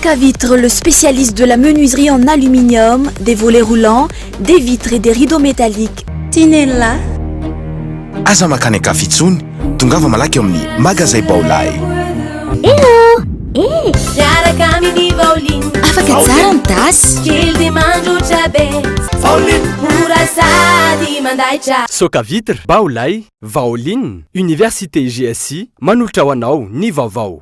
Soc à vitre, le spécialiste de la menuiserie en aluminium, des volets roulants, des vitres et des rideaux métalliques. Tinella aza makanika fitsony tongava malaky eo amin'ny magazay Baolay. Hello! afaka tsara midasy Soc à vitre Baolay, Vaoline, Université GSI manolotra ho anao ny Vaovao.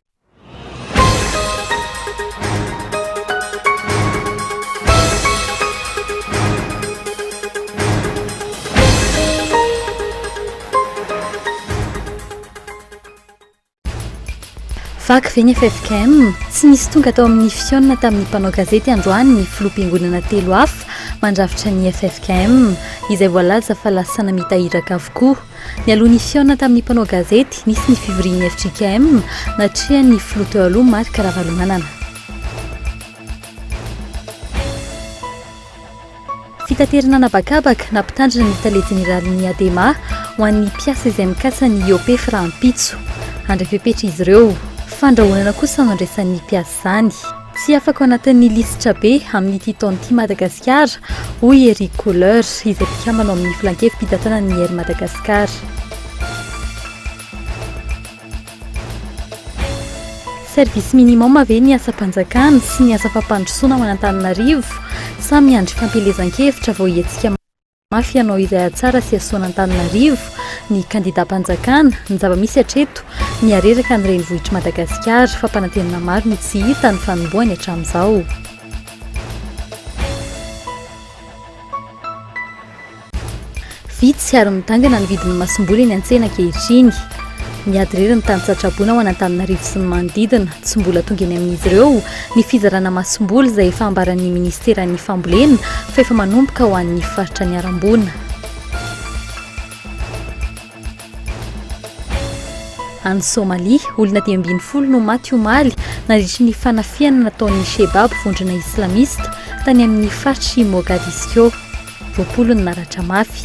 Vaky ve ny FFKM tsy nisy tonga tao amin'ny fiona tamin'ny mpanao gazety androany ny filoam-piangonana telo hafa mandrafitra ny FFKM izay voalaza fa lasana mitahiraka avokoa. Ny alohan'ny fiona tamin'ny mpanao gazety nisy ny fivorian'ny FJKM natria ny filoa teo aloha Marc Ravalomanana. Fitaterana anabakabaka nampitandrina ny tale jeneralin'ny Adema ho an'ny mpiasa izay mikasa ny IOP Frampitso. Andrefepetra izy ireo. Fandrahonana kosa no andraisan'ny mpiasa izany. Tsy afaka ao anatin'ny lisitra be amin'ity taon'ity Madagasikara hoy Eric Couleur izay mpikambana amin'ny filankevim-pitatana ny Air Madagasikara. Service minimum ave ny asa mpanjakana sy ny asa fampandrosoana ao Antananarivo samy andry fampelezan-kevitra vao hetsika mafy ianao izay atsara sy asoana Antananarivo ny kandida mpanjakana ny zava-misy hatreto ny areraka ny renivohitra Madagasikara fampanantenana maro no tsy hita ny fanomboany hatramin'izao. Vitsy ary mitangana ny vidin'ny masomboly eny an-tsena ankehitriny. Miady irery ny tany tsatraboana ho Antananarivo sy ny manodidina tsy mbola tonga eny amin'izy ireo ny fizarana masomboly izay efa ambaran'ny ministeran'ny fambolena fa efa manomboka ho an'ny faritra ny Arambona. Any Somalia, olona 10 no maty omaly nandritry ny fanafiana nataon'ny Shebab vondrona islamista tany amin'ny faritry Mogadiscio. 20 ny naratra mafy.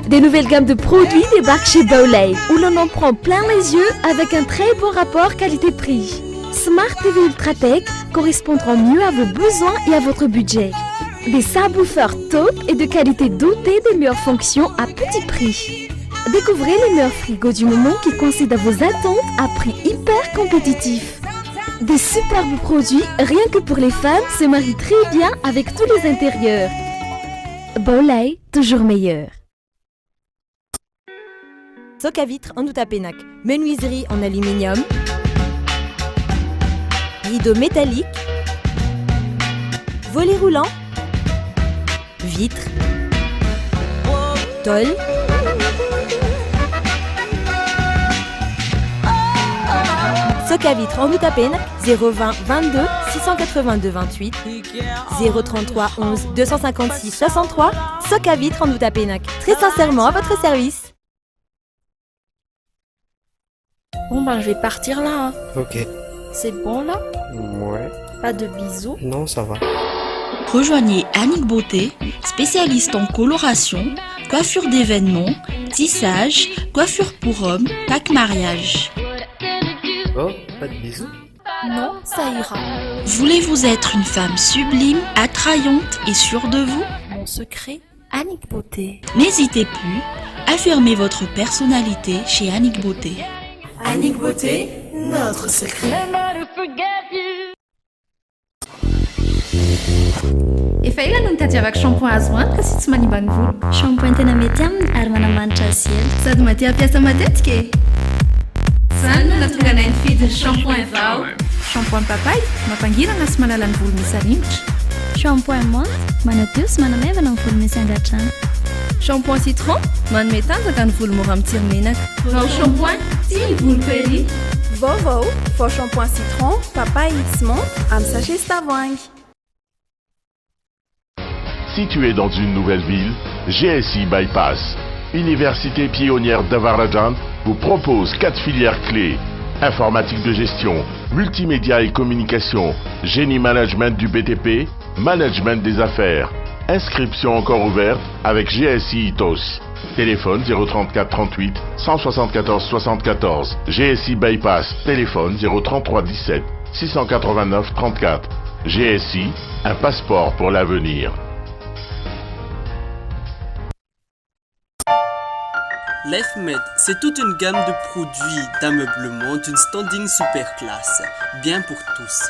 Des nouvelles gammes de produits débarquent chez Baolay, où l'on en prend plein les yeux avec un très bon rapport qualité-prix. Smart TV Ultratech correspondront mieux à vos besoins et à votre budget. Des subwoofers top et de qualité dotés des meilleures fonctions à petit prix. Découvrez les meilleurs frigos du moment qui coïncident à vos attentes à prix hyper compétitif. Des superbes produits, rien que pour les femmes, se marient très bien avec tous les intérieurs. Baolay, toujours meilleur. Soc à vitre en Outapenac, menuiserie en aluminium, rideaux métalliques, volets roulants, vitres, tôle, Soc à vitre en Outapenac, 020 22 682 28, 033 11 256 63, Soc à vitre en Outapenac, très sincèrement à votre service. Bon ben je vais partir là. Ok. C'est bon là? Ouais. Pas de bisous? Non, ça va. Rejoignez Annick Beauté, spécialiste en coloration, coiffure d'événements, tissage, coiffure pour hommes, pack mariage. Oh, pas de bisous? Non, ça ira. Voulez-vous être une femme sublime, attrayante et sûre de vous? Mon secret, Annick Beauté. N'hésitez plus, affirmez votre personnalité chez Annick Beauté. Annick Beauté, notre secret. Efa ela no nitadiavako shampoing azo antoka sy tsy manimbany volo. Shampoing tena mety aminy ary manamanitra azy ela. Sady maty ampiasa matetika e. Zany no natonga anay nifidy ny shampoing Vaovao. Shampoing papay mampangirana sy manala ny volo misy arimbotra. Shampoing menthe manadio sy manamevana ny volo misy angatrana. Shampoing citron manome tanjaka ny volo mora mitsiro menaka. Vao shampoing tia ny volo peri. Vaovao, faux shampoing citron, papaye, menthe, un sachet Stavoing. Situé dans une nouvelle ville, GSI Bypass, Université pionnière d'Avarajan, vous propose 4 filières clés. Informatique de gestion, multimédia et communication, génie management du BTP, management des affaires. Inscription encore ouverte avec GSI ITOS. Téléphone 034 38 174 74. GSI Bypass. Téléphone 033 17 689 34. GSI, un passeport pour l'avenir. L'EFMED, c'est toute une gamme de produits d'ameublement d'une standing super classe, bien pour tous.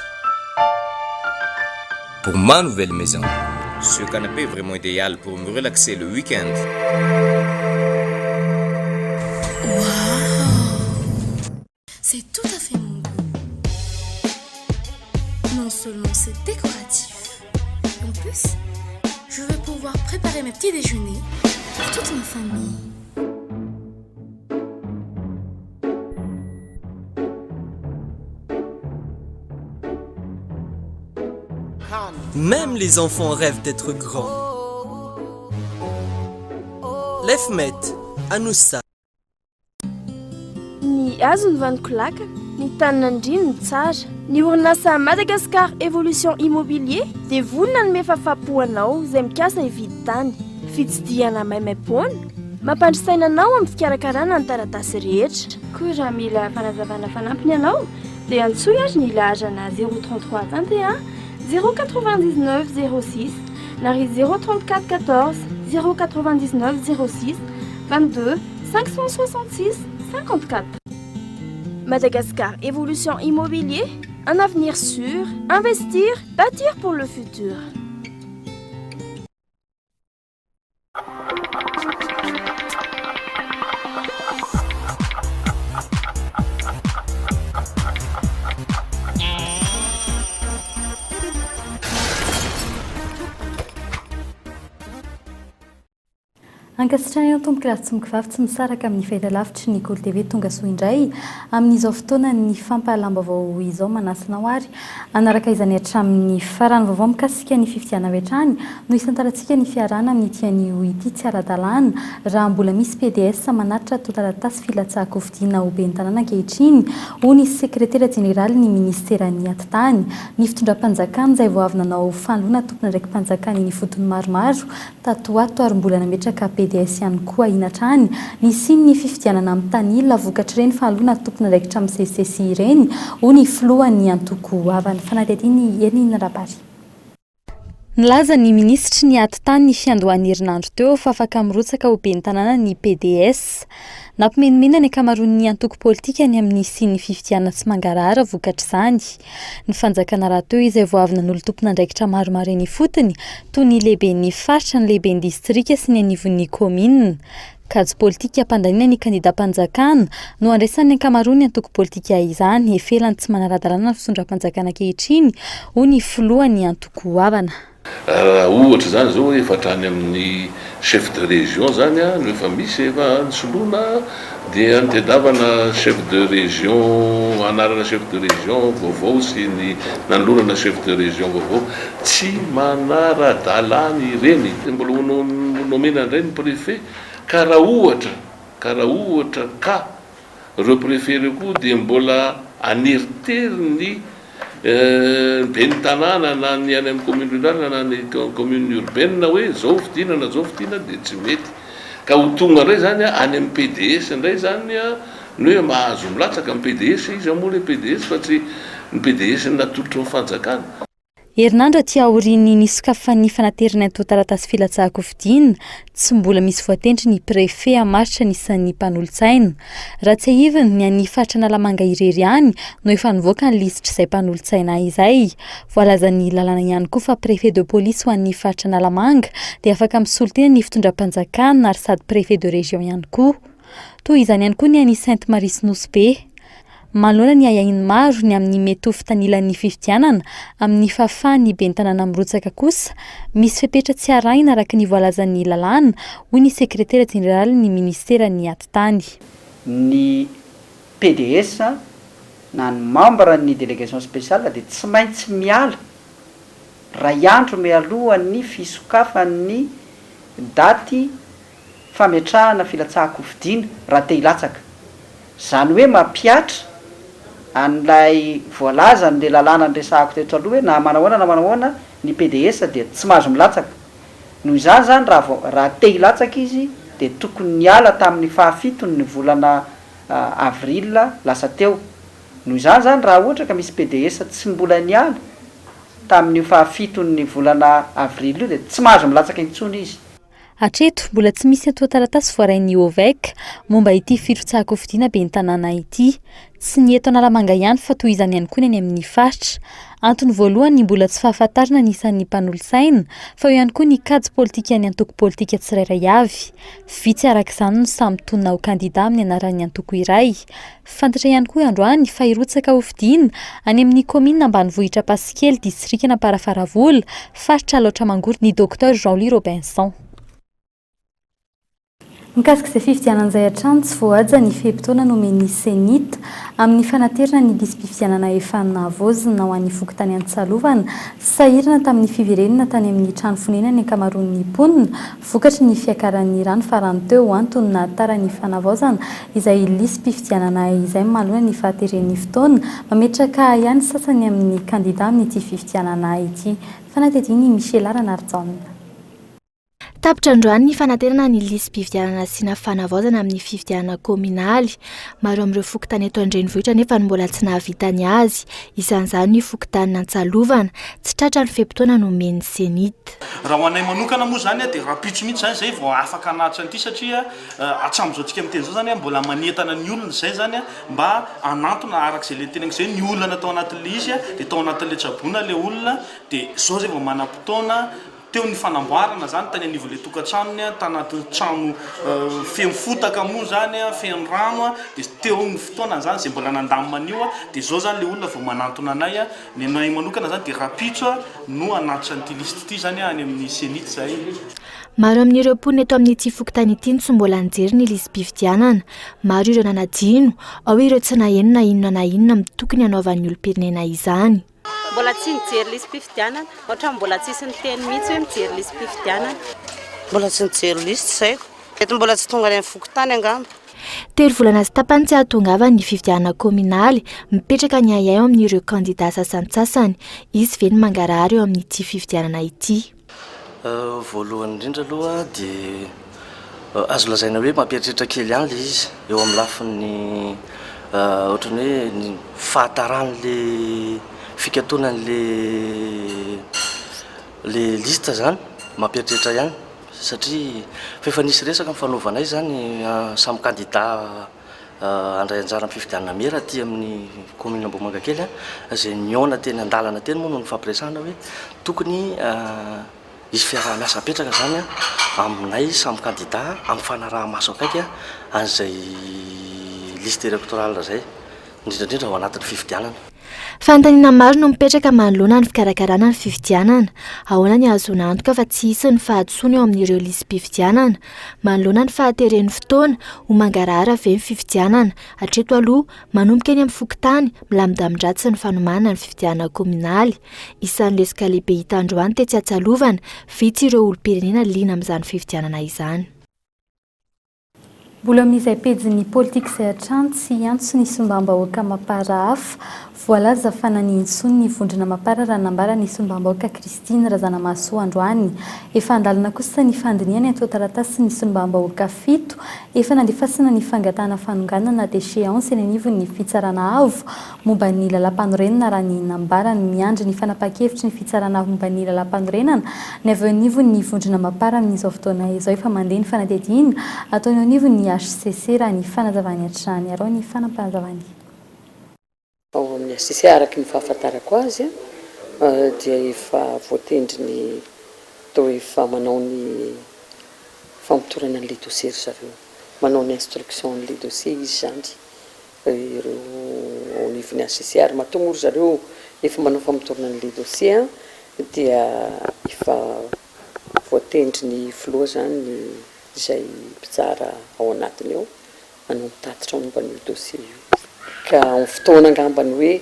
Pour ma nouvelle maison, ce canapé est vraiment idéal pour me relaxer le week-end. Waouh! C'est tout à fait mon goût. Non seulement c'est décoratif, en plus, je vais pouvoir préparer mes petits déjeuners pour toute ma famille. Même les enfants rêvent d'être grands. L'EFMED, à nous ça. Ny azony vanikolaka, ny taninandriny ny tsara, ny orinasa Madagascar Évolution Immobilier dia vonona ny mefafapoanao izay mikasa hividy tany, fitsidihana maimaimpoana, mampandrisaina anao amin'ny fikarakarana ny taratasy rehetra. Koa raha mila fanazavana fanampiny ianao dia antsoy azy ny ilahazana 033 21 099 06 Nari 034 14 099 06 22 566 54. Madagascar Évolution Immobilier, un avenir sûr, investir, bâtir pour le futur. Ankasitrahany ao tomboka raha tsy mikivavy tsy misaraka amin'ny fahitalavitra ny KOLO TV tonga soa indray amin'izao fotoana ny fampahalam-baovao izao manasina ho ary anaraka izany hatramin'ny farany vaovao mikasika ny fifidiana hatrany no isantarantsika ny fiarana amin'ny tian'io ity tsy ara-dalàna raha mbola misy PDS manaritra totaratasy filatsahako fidiana ho ben'ny tanàna ankehitriny ho ny sekretera jeneraly ny ministeran'ny atitany ny fitondram-panjakana izay vao avy nanao fanoloana tompona ndraiky mpanjakana ny fotony maromaro tato ato ary mbola nametraka PDS ihany koa inatrany ny siny ny fifidianana amin'ny tanila vokatra ireny fahalona tompona ndraikitra amin'ny sesisesy ireny ho ny filohany antoko avany fanadihadiny Enina Rabary. Nilaza ny ministry ny atitany ny fiandohan'ny herinandro teo fa afaka mirotsaka ho ben'ny tanàna ny PDS. Nampimenimena ny akamaroan'ny antoko politika ny amin'ny siny fifidiana tsy mangarahara vokatra izany. Ny fanjakana raha teo izay vao avy nanolo tompona ndraikitra maromaro eny fotony toy ny lehiben'ny faritra ny lehiben'ny distrika sy ny anivon'ny commune. Kajo politika ampandanina ny kandida-mpanjakana no andraisan'ny ankamaroan'ny antoko politika izany efelany tsy manara-dalàna ny fitondram-panjakana ankehitriny ho ny filohan'ny antoko havana. Raha ohatra zany zao efa hatrany amin'ny chef de région zany no efa misy efa nisoloana dia nitadiavana chef de région anarana chef de région vaovao sy ny nanolorana chef de région vaovao tsy manara-dalàna ireny mbola nomena indray ny préfet ka raha ohatra ka reo préfet reo koa dia mbola aneritery ny ben'ny tanàna na ny any amin'ny commune rurale na ny commune urbaine hoe zao fidinana dia tsy mety ka ho tonga indray zany any amin'ny PDS indray zany ny hoe mahazo milatsaka amin'ny PDS izy amoa le PDS fa tsy ny PDS natolotra ny fanjakana. Herinandro aty aoriany nisokafan'ny fanaterana totaratasy filatsahako fidiana tsy mbola misy voatendry ny préfet hamaritra nisan'ny mpanolo-tsaina. Raha tsy ahivany ny any faritra Analamanga irery ihany no efa nivoaka ny lisitra izay mpanolo-tsaina izay. Voalazan'ny lalàna ihany koa fa préfet de police ho an'ny faritra Analamanga dia afaka misolitena ny fitondram-panjakana ary sady préfet de région ihany koa. Toy izany ihany koa ny any Sainte Marie Sinosy. Manoloana ny ahahiny maro ny amin'ny mety ho fitanilan'ny fifidianana amin'ny fahafahany ben'ny tanàna mirotsaka kosa misy fepetra tsy arahina araka ny voalazan'ny lalàna hoy ny sekretera jeneraly ny ministeran'ny atitany. Ny PDS na ny membre ny délégation spéciale dia tsy maintsy miala ray andro mialohan'ny fisokafan'ny daty fametrahana filatsahako-fidiana raha te hilatsaka zany hoe mampiatra an'ilay voalaza n'le lalàna nyresahako teto aloha hoe na manahoana na manahoana ny PDS dia tsy mahazo milatsaka noho izany zany raha te hilatsaka izy dia tokony niala tamin'ny fahafitony ny volana avril lasa teo noho izany zany raha ohatra ka misy PDS tsy mbola niala tamin'ny fahafitony ny volana avril io dia tsy mahazo milatsaka intsony izy. Hatreto mbola tsy misy atao taratasy voarain'ny OVEC momba ity firotsahako-fidiana be ny tanàna ity. Tsy ny eto Analamanga ihany fa toy izany ihany koa ny any amin'ny faritra. Antony voalohany mbola tsy fahafantarana ny isan'ny mpanolosaina fa eo ihany koa ny kajy politika ny antoko politika tsirairay avy. Vitsy arak'izany no samy tonona ho kandida amin'ny anaran'ny antoko iray. Fantatra ihany koa androany fa hirotsaka ho fidiana any amin'ny komina ambanivohitra Pasikely distrikana Amparafara faritra Alaotra Mangoro ny Dr Jean-Louis Robinson. Mikasika izay fifidianan'izay hatrany tsy voahaja ny fehim-potoana nomen'ny senita amin'ny fanaterana ny lisam-pifidianana efa navozina ho an'ny fokontany Antsalovana sahirana tamin'ny fiverenana tany amin'ny trano fonena ny ankamaroan'ny mponina vokatry ny fiakaran'ny rano farany teo antony nahatarany fanavaozana izay lisam-pifidianana izay manoloana ny fahateren'ny fotoana mametraka ihany sasany amin'ny kandida amin'ity fifidianana ity. Fanatediny Michel Aranarjaona. Tapitra androany ny fanaterana ny lisam-pifidianana sy fanavaozana amin'ny fifidianana kominaly. Maro amin'ireo fokontany eto an-drenivohitra nefa mbola tsy nahavita ny azy. Isan'izany ny fokontany Antsalovana tsy tratra ny fehim-potoana nomen'ny senita. Raha ho anay manokana moa zany dia rapitso mihitsy zany zay vao afaka anatitra an'ity satria atramizao tsika miteny zao zany mbola manentana ny olona zay zany mba anatona arak'izay le tenen'izay ny olona natao anatin'le izy dia tao anatin'le tsabona le olona dia zao zay vao manam-potoana teo ny fanamboarana zany tany anivon'le tokantranony tanaty trano feno fotaka moa zany feno rano dia teo ny fotoana zany zay mbola nandamina dia zao zany le olona vao manantona anay ny anay manokana zany dia rapitso no anatitra n'ity lista ity zany any amin'ny senita zay. Maro amin'ireo mponina eto amin'ity fokontany ity no tsy mbola nijery ny lisam-pifidianana. Maro ireo nanadino, ao ireo tsy naheno na inona na inona mitokony hanaovan'ny olom-pirenena izany. Mbola tsy nijery lisam-pifidianana, ohatra mbola tsisy niteny mihitsy hoe mijery lisam-pifidianana. Mbola tsy nijery lista zaiko. Eto mbola tsy tonga any amin'ny fokontany angamba. 3 volana sy tapany tsy ahatongava ny fifidianana kominaly mipetraka ny ayay amin'ireo kandida sasantsasany. Izy ve ny mangarahara eo amin'ity fifidianana ity. Voalohany indrindra aloha dia azo lazaina hoe mampieritreritra kely ihany le izy eo amin'ny lafin'ny ohatrany hoe ny fahataran'le fikatoanan'le lista zany mampieritreritra ihany satria efa nisy resaka mifanaovana izy zany samy kandida andray anjara amin'ny fifidianana mera aty amin'ny komina Ambohimangakely izay niona teny andalana teny moa no nifampiresahana hoe tokony izy fiaraha-miasa apetraka zany aminay samy kandida amin'ny fanaraha-maso akaiky an'izay liste électorale zay indrindrandrindra ao anatin'ny fifidianana. Fanontaniana maro no mipetraka manoloana ny fikarakarana ny fifidianana. Ahoana ny ahazoana antoka fa tsy hisy ny fahadisoana eo amin'ireo lisam-pifidianana. Manoloana ny fahateren'ny fotoana ho mangarahara ve ny fifidianana. Hatreto aloha manomboka eny amin'ny fokontany milamindamindratsa ny fanomanana ny fifidianana kominaly. Isan'ny lesika lehibe hita androany tetsy Antsalovana, vitsy ireo olom-pirenena liana amin'izany fifidianana izany. Mbola amin'izay pejin'ny politika izay hatrany tsy antso ny sombam-bahoaka mapara hafa voalaza fa nanintsony ny vondrona mapara raha nambara ny sombam-bahoaka Christine Razanamasoa androany. Efa andalina kosa ny fandiniany atao taratasy ny sombam-bahoaka 7 efa nandefasana ny fangatahana fanonganana d'échéance eny anivon'ny fitsarana avo momba ny lalam-panorenana raha ny nambarany miandry ny fanapa-kevitry ny fitsarana avo momba ny lalam-panorenana ny avy eo anivon'ny vondrona mapara amin'izao fotoana izao efa mandeha ny fanadihadiana ataony anivon'ny HCC raha ny fanazavany hatrany arao ny fanampanazavany. Ao amin'ny HCC araky ny fahafantarako azy dia efa voatendry ny atao efa manao ny fampitorana an'ilay dossier zareo, manao ny instruction an'ilay dossier izy zany ireo ao anivon'ny HCC ary mahatonga ry zareo efa manao fampitorana an'ilay dossier dia efa voatendry ny filoha zany izay mpitsara ao anatiny eo manao mitatitra momba ny dossier io. ka amin'ny fotoana angambany hoe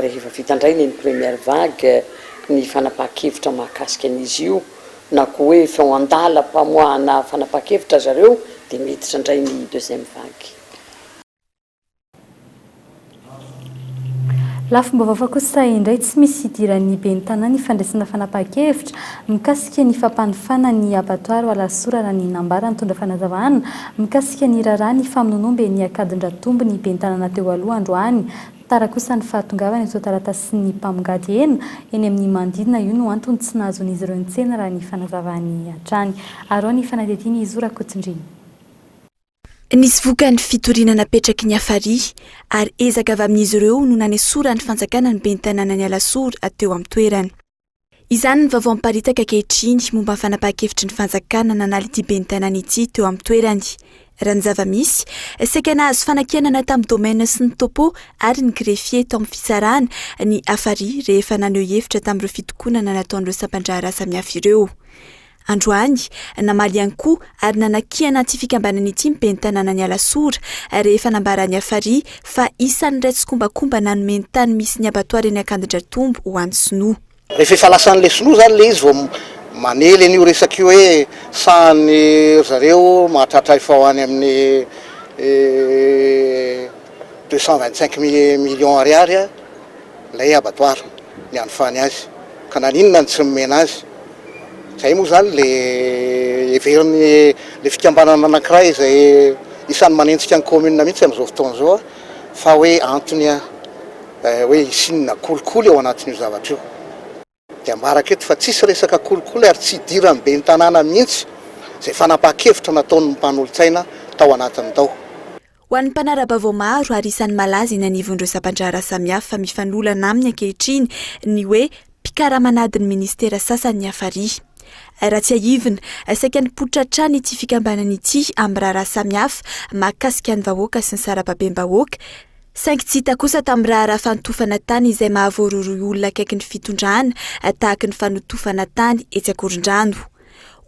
rehefa vitandray ny première vague ny fanapahan-kevitra mahakasika an'izy io na koa hoe feo andala mpamoahana fanapahan-kevitra zareo dia miditra indray ny deuxième vague. Lafomba vaovao kosa indray tsy misy idiran'ny ben'ny tanàna ny fandraisana fanapahan-kevitra mikasika ny fampanofana ny abattoir alasora raha ny nambara nitondra fanazavana mikasika ny raharaha ny famononombe ny akadin-dratombo ny ben'ny tanàna teo aloha androany tara kosa ny fahatongavana eto taratasy ny mpamongady eny amin'ny mandidina io no antony tsy nahazon'izy ireo nitsena raha ny fanazavany hatrany arao ny fanadihadiana izy ora Kotondriny. Nisy vokany fitoriana napetraky ny hafaria ary ezaka avy amin'izy ireo no nanesora ny fanjakana ny ben'ny tanàna ny Alasora ateo amin'ny toerany. Izany ny vaovao miparitaka ankehitriny momba ny fanapahan-kevitry ny fanjakana nanala ity ben'ny tanàna ity teo amin'ny toerany. Raha ny zava-misy, saika nahazo fanakianana tamin'ny domaine sy ny topo ary ny greffier tao amin'ny fitsarana ny hafaria rehefa naneho hevitra tamin'ireo fitokonana nataon'ireo sampandraharaha samihafa ireo. Androany, namaly ihany koa ary nanakiana tsy fikambanana ity ny ben'ny tanàna ny Alasora rehefa nambara ny hafaria fa isan'ny iray tsy kombakomba nanome ny tany misy ny abattoir eny Akandin-dratombo ho an'ny sinoa. Rehefa efa lasan'le sinoa zany le izy vao manely an'io resaka io hoe sahany zareo mahatratra efa ho any amin'ny 225 millions ariary ilay abattoir ny anofany azy ka naninona ny tsy nomena azy. Zay moa zany le heveriny le fikambanana anankiray izay isan'ny manentsika ny commune mihitsy amin'izao fotoana zao fa hoe antony hoe isinina kolikoly ao anatin'io zavatra io. Dia ambaraka eto fa tsisy resaka kolikoly ary tsy idiran'ny ben'ny tanàna mihitsy izay fanapahan-kevitra nataon'ny mpanolo-tsaina tao anatiny tao. Ho an'ny mpanara-baovao maro ary isan'ny malaza eny anivon'ireo sampandraharaha samihafa mifanolana aminy ankehitriny ny hoe mpikaramanadin'ny ministera sasany hafaria. Raha tsy ahivina, saika nipoitra hatrany ity fikambanana ity amin'ny raharaha samihafa mahakasika ny vahoaka sy ny sarababem-bahoaka. Saingy tsy hita kosa tamin'ny raharaha fanotofana tany izay mahavoaroroy olona akaiky ny fitondrana tahaka ny fanotofana tany etsy Akorondrano.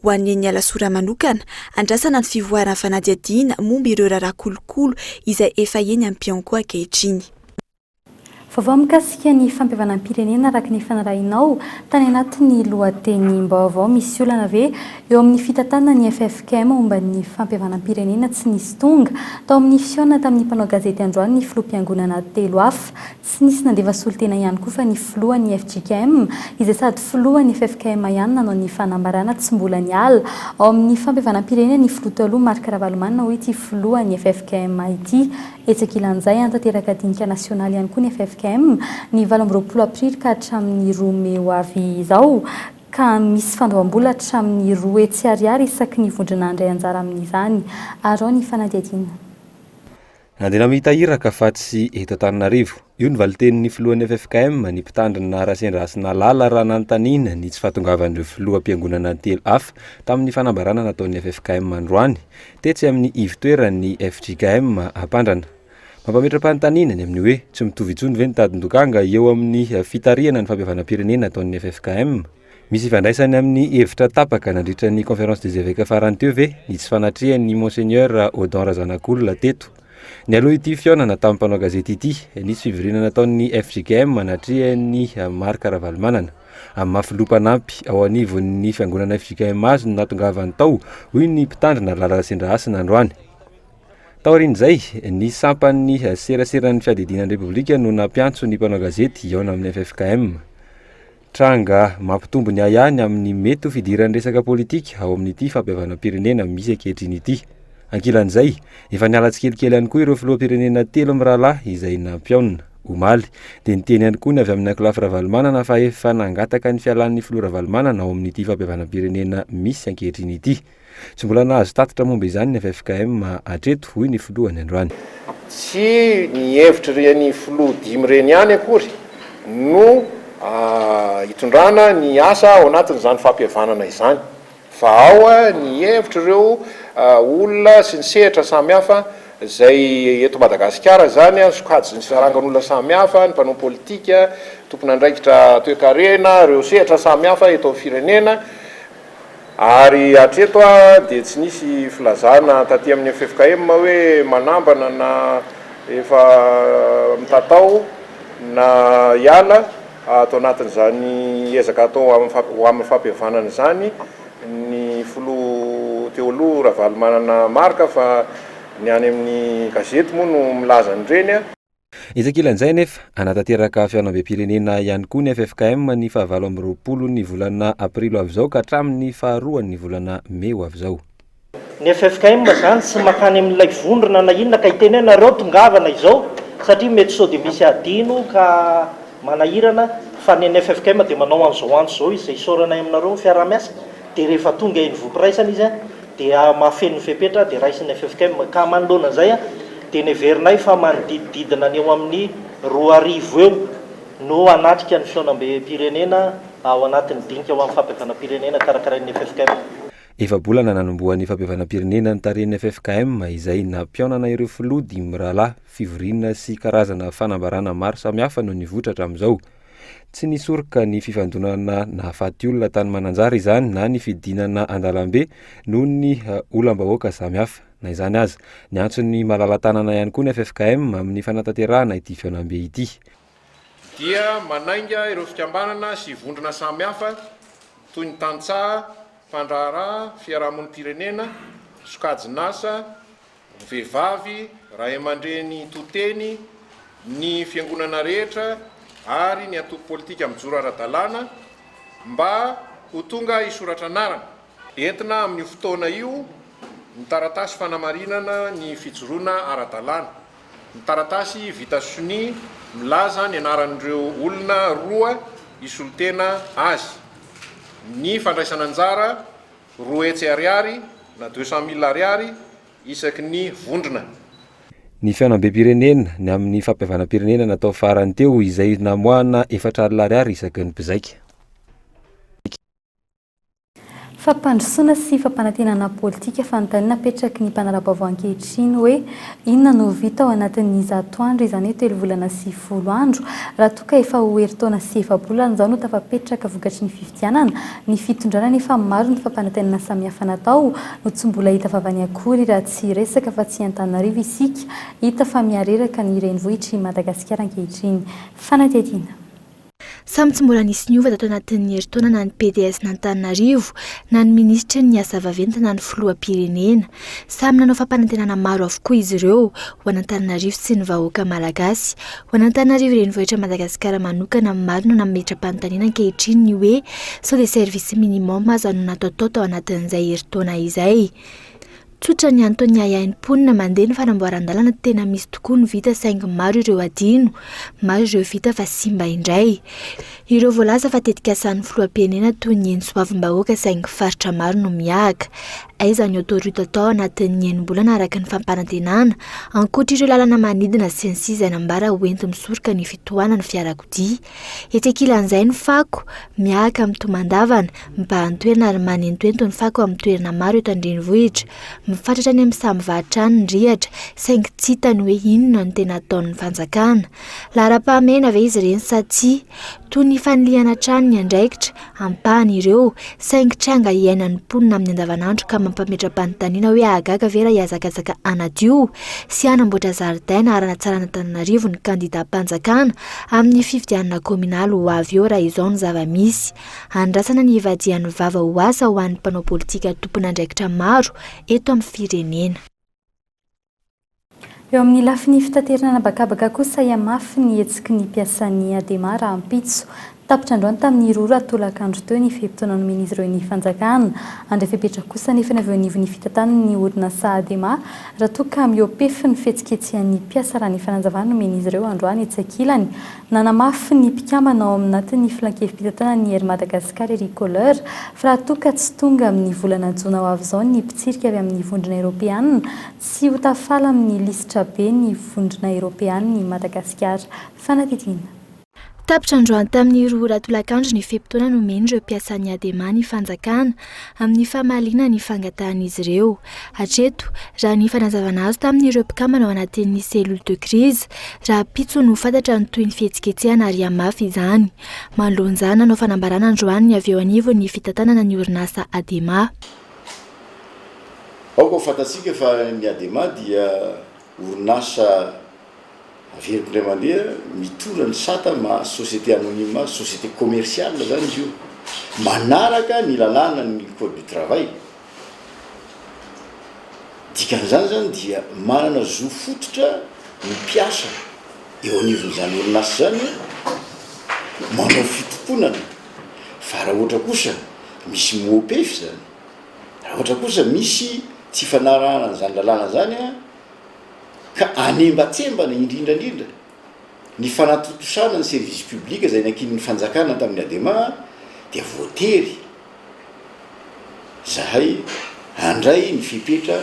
Ho an'ny eny Alasora manokana, andrasana ny fivoarana fanadihadiana momba ireo raharaha kolokolo izay efa eny amin'ny Pianko ankehitriny. Vaovao mikasika ny fampihavanam-pirenena araka ny fanarahinao tany anatin'ny lohateny vaovao misy olana ve eo amin'ny fitantanana ny FFKM momba ny fampihavanam-pirenena tsy nisy tonga tao amin'ny fiona tamin'ny mpanao gazety androany ny filoham-piangonana telo hafa tsy nisy nandeva solitena ihany koa fa ny filohan'ny FJKM izay sady filohan'ny FFKM ihany nanao ny fanambarana tsy mbola ny ala ao amin'ny fampihavanam-pirenena ny filoha taloha Marc Ravalomanana hoe ity filohan'ny FFKM ity etsaka ilan'izay antanteraka dinika nasionaly ihany koa ny FFKM ny 20 aprily ka hatramin'ny 2 Mei ho avy izao ka misy fandoavam-bola hatramin'ny 2 hetsy ariary isaky ny vondrona andray anjara amin'izany arao ny fanadihadiana. Nandena mitahiraka fa tsy eto Antananarivo. Io ny valitenin'ny filohan'ny FFKM ny mpitandrina rasendrasina lala raha nanontaniana ny tsy fahatongavan'ireo filoham-piangonana telo hafa tamin'ny fanambarana nataon'ny FFKM androany tetsy amin'ny ivotoeran'ny FJKM Ampandrana. Mampametra-panontaniana ny amin'ny hoe tsy mitovy intsony ve ny tadin-dokanga eo amin'ny fitariana ny fampihavanam-pirenena ataon'ny FFKM. Misy ifandraisany amin'ny hevitra tapaka nandritra ny conférence des évêques farany teo ve ny tsy fanatrihan'ny monseigneur Audon Razanakolona teto. Ny aloha ity fiaonana tamin'ny mpanao gazety ity nisy fivirinana ataon'ny FJKM natrihan'ny Marc Ravalomanana amin'ny mafilompanampy ao anivon'ny fiangonana FJKM azy no natongavany tao hoy ny mpitandrina lalasendrasina androany. Taorin'izay ny sampan'ny seraseran'ny fiadidinan'ny Repoblika no nampiantso ny mpanao gazety iaona amin'ny FFKM. Tranga mampitombo ny ahany amin'ny mety ho fidiran'ny resaka politika ao amin'ity fampihavanam-pirenena misy ankehitriny ity. Ankilan'izay, efa niala tsikelikely ihany koa ireo filoham-pirenena telo amin'ny rahalahy izay nampiaonina omaly dia niteny ihany koa ny avy amin'ny Akolafy Ravalomanana fa efa nangataka ny fialan'ny filoha Ravalomanana ao amin'ity fampihavanam-pirenena misy ankehitriny ity. Tsy mbola nahazo tatitra momba izany ny FFKM hatreto hoy ny filohany androany. Tsy ny hevitra reny filoha dimy reny ihany akory no hitondrana ny asa ao anatin'izany fampihavanana izany fa ao ny hevitra ireo olona sy ny sehatra samihafa izay eto Madagasikara zany sokajy ny fisarangan'olona samihafa ny mpanao politika tompon'andraikitra toe-karena ireo sehatra samihafa eto amin'ny firenena ary hatreto dia tsy nisy filazana taty amin'ny FFKM hoe manambana na efa mitatao na iala atao anatin'izany ezaka atao ho amin'ny fampihavanana zany ny filoha teo aloha raha valy manana marika fa ny any amin'ny gazety moa no milaza an'ireny a. Isan-kilan'izay nefa anatanteraka fianam-be-pirenena ihany koa ny FFKM ny 20 ny volana aprilo avy izao ka hatramin'ny 2 ny volana meo avy izao. Ny FFKM zany tsy makany amin'ilay vondrona na inona ka itenenareo tongavana izao satria mety sao dia misy adino ka manahirana fa ny FFKM dia manao an'izao zao izy izay isaoranay aminareo ny fiarah-miasa dia rehefa tonga eny voapiraisana izy dia mahafeno fepetra dia raisin'ny FFKM ka manoloana izay dia neverinay fa manodidididina ny eo amin'ny 2,000 eo no anatrika ny fiainam-be-pirenena ao anatin'ny dinika ao amin'ny fampihavanam-pirenena karakarain'ny FFKM. Efa-bolana nanomboan'ny fampihavanam-pirenena ny tarehin'ny FFKM izay nampionana ireo filoha 5 rahalahy fivorinana sy karazana fanambarana maro samihafa no nivotra hatramin'izao. Tsy nisoroka ny fifandonana nahafaty olona tany Mananjara izany na ny fidinana an-dalambe noho ny olam-bahoaka samihafa. Na izany aza, ny antson'ny malala-tanana ihany koa ny FFKM amin'ny fanatanterahana ity fiaonam-be ity. Dia manainga ireo fikambanana sy vondrona samihafa toy ny tantsaha, fandraharaha, fiarahamonim-pirenena, sokajinasa, vehivavy, ray aman-dreny toteny, ny fiangonana rehetra ary ny antoko politika mijoro ara-dalàna mba ho tonga isoratra anarana entina amin'ny fotoana io ny taratasy fanamarinana ny fijoroana ara-dalàna. Ny taratasy vita soni milaza ny anaran'ireo olona roa isolotena azy. Ny fandraisana anjara 2 ariary na 200,000 ariary isaky ny vondrona. Ny fiainam-be-pirenena ny amin'ny fampihavanam-pirenena natao farany teo izay namoahana 4,000 ariary isaky ny mpizaika. Fampandrosoana sy fampanantenana politika fanontaniana apetraky ny mpanara-baovao ankehitriny hoe inona no vita ao anatin'ny 100 andro izany hoe 3 volana sy 10 andro raha toa ka efa ho herintaona sy efa-bolana izao no tafapetraka vokatry ny fifidianana ny fitondrana efa maro ny fampanantenana samihafa natao no tsy mbola hita vavany akory raha tsy resaka fa tsy Antananarivo isika hita fa miareraka ny renivohitry Madagasikara ankehitriny. Fanatetiana. Samy tsy mbola nisy niova tato anatin'ny herintaona na ny PDS n'Antananarivo na ny minisitra ny asa vaventy na ny filoham-pirenena. Samy nanao fampanantenana maro avokoa izy ireo ho an'Antananarivo sy ny vahoaka malagasy. Ho an'Antananarivo renivohitra Madagasikara manokana maro no nametra-panontaniana ankehitriny ny hoe sao dia service minimum aza no nataotao tao anatin'izay herintaona izay. Tsotra ny antony ahainim-ponina mandeha ny fanamboaran-dalana tena misy tokoa ny vita saingy maro ireo adino, maro ireo vita fa simba indray. Ireo voalaza fa tetika asan'ny filoham-pirenena toy ny eny-soavim-bahoaka saingy faritra maro no miahaka. Aiza ny autorité tao anatin'ny enim-bolana araka ny fampanantenana, ankoatra ireo lalana manidina sy ny sisa nambara hoenty misoroka ny fitohanana fiarakodia. Etsy ankilan'izay ny fako miahaka amin'ny tomandavana mba hantoerana ary manentoento ny fako amin'ny toerana maro eto an-drenivohitra. Mifatratra any amin'ny samy vahatrany ny rihatra saingy tsy hitany hoe inona no tena ataon'ny fanjakana. Lara-pahamena ve izy ireny sa tsy? Toy ny faniliana trano ny andraikitra ampahany ireo saingy tranga iainan'ny mponina amin'ny andavanandro ka mampametra-panontaniana hoe ahagaga vera hiazakazaka anadio sy hanamboatra zaridaina arana tsara Antananarivo ny kandida-mpanjakana amin'ny fifidianana kominaly ho avy eo raha izao ny zava-misy. Andrasana ny ivadian'ny Vaovao ho asa ho an'ny mpanao politika tompona andraikitra maro eto amin'ny firenena. Eo amin'ny lafiny fitaterana bakabaka kosa iamafy ny hetsiky ny mpiasan'ny Adema raha ampitso. Tapitra androany tamin'ny rora tolakandro teo ny fehimpotoana nomeny izy ireo ny fanjakana. Andray fepetra kosa nefa avy eo anivon'ny fitantanana ny orinasa Adema raha toa ka miopefy ny fihetsiketsehan'ny mpiasa raha ny fananjavana nomeny izy ireo androany etsy ankilany. Nanamafy ny mpikambana ao aminatin'ny filankevim-pitantanana ny Air Madagasikara ery KOLO fa raha toa ka tsy tonga amin'ny volana Jona ho avy izao ny mpitsirika avy amin'ny vondrona Eropeana tsy ho tafala amin'ny lisitra be ny vondrona Eropeana ny Madagasikara. Fanatetiana. Tapitra androany tamin'ny rora tolakandro ny fehimpotoana nomeny ireo mpiasan'ny Adema ny fanjakana amin'ny famaliana ny fangatahan'izy ireo. Hatreto, raha ny fanazavana azo tamin'ireo mpikambana ao anatin'ny cellule de crise, raha pitso no fantatra ny toy ny fihetsiketsehana ary amafy izany. Manoloan'izany nanao fanambarana androany avy eo anivo ny fitantanana ny orinasa Adema. Ao koa fantatsika fa ny Adema dia orinasa averiko indray mandeha mitorany sata ma société anonyme société commerciale zany izy io manaraka ny lalàna ny code du travail dikan'izany zany dia manana zo fototra ny mpiasa eo anivon'izany orinasa zany manao fitokonana fa raha ohatra kosa misy mopefy zany raha ohatra kosa misy tsy fanarahana n'izany lalàna zany ka anembatsembana indrindrandrindra ny fanatotosana ny service public zay nankinin'ny fanjakana tamin'ny adema dia voatery zahay handray ny fipetra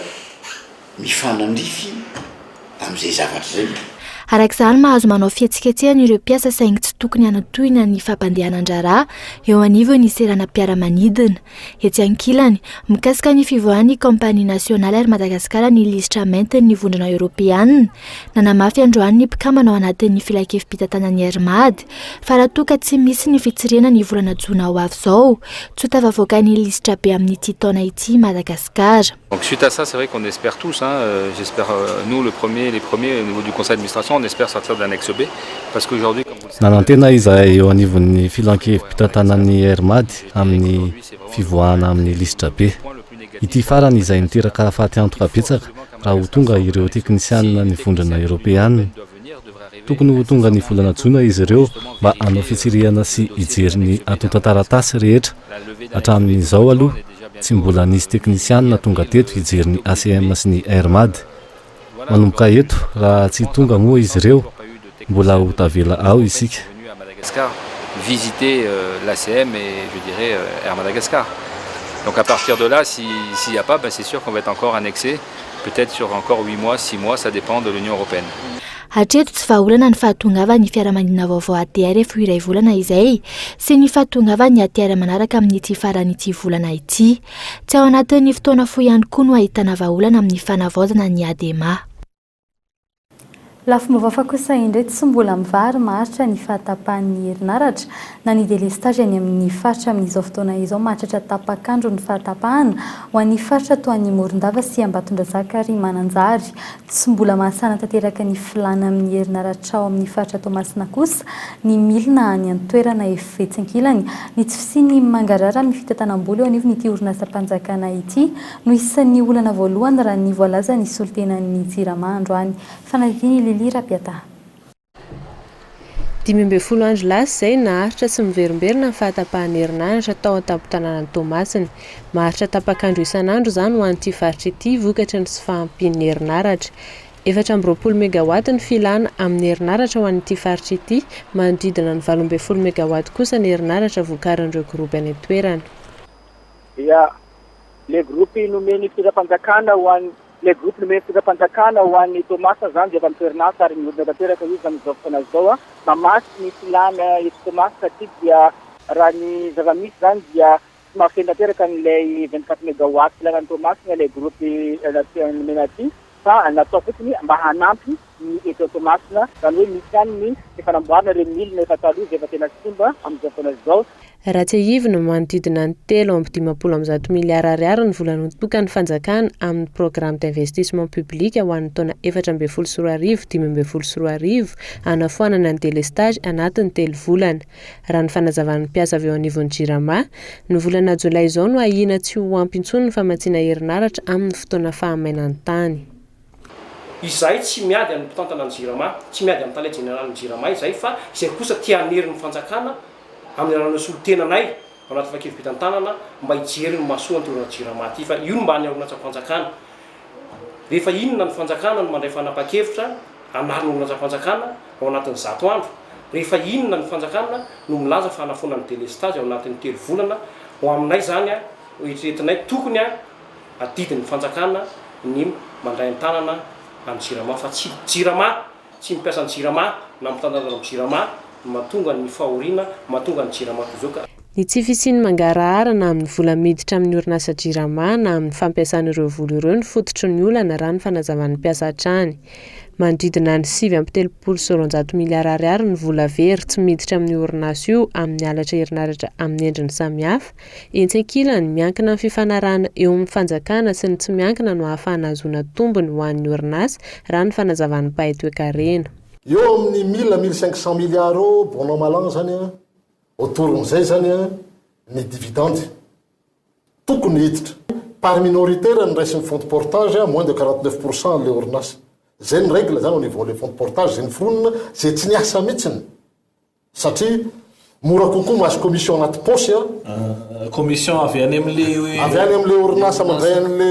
mifanandrify amin'izay zavatra zay. Arak'izany mahazo manao fihetsiketsehana ireo mpiasa saingy tsy tokony hanatohina ny fampandehanan-draharaha eo anivony ny serana mpiara-manidina. Etsy ankilany, mikasika ny fivoahan'ny kompania nasionaly ary Madagasikara ny lisitra mainty ny vondrona Europeanina, nanamafy androany ny mpikambana ao anatin'ny filakevim-pitantanan'ny Armady, fa raha toa ka tsy misy ny fitsirena ny volana Jona ho avy izao, tsy ho tafavoaka ny lisitra be amin'ity taona ity Madagasikara. Donc suite à ça, c'est vrai qu'on espère tous, j'espère nous les premiers au niveau du conseil d'administration, on espère sortir de l'annexe B parce qu'aujourd'hui comme vous le savez nanantena izahay eo anivon'ny filankevim-pitantanan'ny Armady amin'ny fivoahana amin'ny lisitra be. Ity farany izay niteraka afaty antoka betsaka raha ho tonga ireo teknisianina ny vondrona Europeanina. Tokony ho tonga ny volana Jona izy ireo mba hanao fitsirihana sy hijery ny atonta taratasy rehetra. Hatramin'izao aloha tsy mbola nisy teknisianina tonga teto hijery ny ACM sy ny Armady. Manomboka eto raha tsy tonga moa izy ireo mbola ho tavela ao isika. Visiter l'ACM et je dirais Air Madagascar. Donc à partir de là, s'il n'y a pas, c'est sûr qu'on va être encore annexé, peut-être sur encore 8 mois, 6 mois, ça dépend de l'Union européenne. Hatreto tsy vahaolana ny fahatongava ny fiaramanidina vaovao ATR efa iray volana izay sy ny fahatongava ny ATR manaraka amin'ity faran'ity volana ity. Tsy ao anatin'ny fotoana fohy ihany koa no ahitana vahaolana amin'ny fanavaozana ny ADEMA. Lafomba kosa indray tsy mbola mivary maharitra ny fahatapahan'ny herinaratra na ny délestage any amin'ny faritra amin'izao fotoana izao mahatratra tapakandro ny fahatapahana ho an'ny faritra toa ny Morondava sy Ambatondrazaka ary Mananjary. Tsy mbola mahasana tanteraka ny filana amin'ny herinaratra ao amin'ny faritra Toamasina kosa ny milina any an-toerana efa etsy ankilany ny tsy fisian'ny mangarara amin'ny fitantanam-bola eo anivon'ity orinasa mpanjakana ity no isan'ny olana voalohany raha ny voalaza ny solotenan'ny Jirama androany. Fanadiny Lilira Piata. 12 andro lasa izay naharitra sy miverimberina ny fahatapahan'ny herinaratra tao an-tampon-tanànan'ny Toamasina. Maharitra tapakandro isan'andro izany ho an'ity faritra ity vokatry ny sy fahampian'ny herinaratra. 420 megawatt ny filana amin'ny herinaratra ho an'ity faritra ity, manodidina ny 12 megawatt kosa ny herinaratra vokarin'ireo groupe any an-toerana. Le groupe nomeny firam-panjakana ho an'ny le groupe nomeny firam-panjakana ho an'ny Toamasina zany dia efa miterinasa ary mihodina tanteraka izy amin'izao fotoana izao mamasy ny filana eto Toamasina satria dia raha ny zava-misy zany dia tsy mahafeno tanteraka n'ilay 24 megawatt filanan'ny Toamasina le groupe nomena aty fa natao fotsiny mba hanampy ny eto Toamasina zany hoe misy ihany ny efa namboarina ireo milina efa taloha izay efa tena simba amin'izao fotoana izao. Raha tsy ahivina manodidina ny 3.7 miliara ariary ny vola notokany fanjakana amin'ny programme d'investissement public ho an'ny taona 2014-2020 hanafoanana ny délestage anatin'ny 3 volana. Raha ny fanazavan'ny mpiasa avy eo anivon'ny Jirama, ny volana Jolay izao no ahina tsy ho ampy intsony ny famatsiana herinaratra amin'ny fotoana fahamainan'ny tany. Izay tsy miady amin'ny mpitantanan'ny Jirama, tsy miady amin'ny tale généralin'ny Jirama izay fa izay kosa tianerin'ny fanjakana amin'ny alalan'ny solotenanay ao anaty fakevim-pitantanana mba hijery ny masoa ny Jirama ity fa io mba ny orinasa fanjakana. Rehefa inona ny fanjakana no mandray fanapa-kevitra hanarina orinasa fanjakana ao anatin'ny 100 andro. Rehefa inona ny fanjakana no milaza fa hanafonana délestage ao anatin'ny 3 volana ho aminay zany oetretinay tokony adidin'ny fanjakana ny mandray an-tanana amin'ny Jirama fa tsy Jirama, tsy mipiasa ny Jirama na mitantana amin'ny Jirama mahatonga ny fahoriana, mahatonga ny Jirama tozoka. Ny tsy fisian'ny mangarahara na amin'ny vola miditra amin'ny orinasa Jirama na amin'ny fampiasan'ireo vola ireo ny fototry ny olana raha ny fanazavan'ny mpiasa hatrany. Manodidina ny 7.9 miliara ariary ny vola very tsy miditra amin'ny orinasa io amin'ny halatra herinaratra amin'ny endriny samihafa. Etsy ankilany miankina amin'ny fifanarahana eo amin'ny fanjakana sy ny tsy miankina no ahafahana hahazoana tombony ho an'ny orinasa raha ny fanazavan'ny mpahay toe-karena. eo amin'ny 1500 milliard eo bonao malagna zany a autoron'izay zany a ny dividendy tokony hiditra par minoritaire ny raisin'ny fond de portage moins de 49% le orinasa zay ny règle zany au niveau le fond de portage zay ny fonina zay tsy niasa mihitsiny satria mora kokoa mahazo commission anaty posy a commission avy any am'le orinasa mandray an'le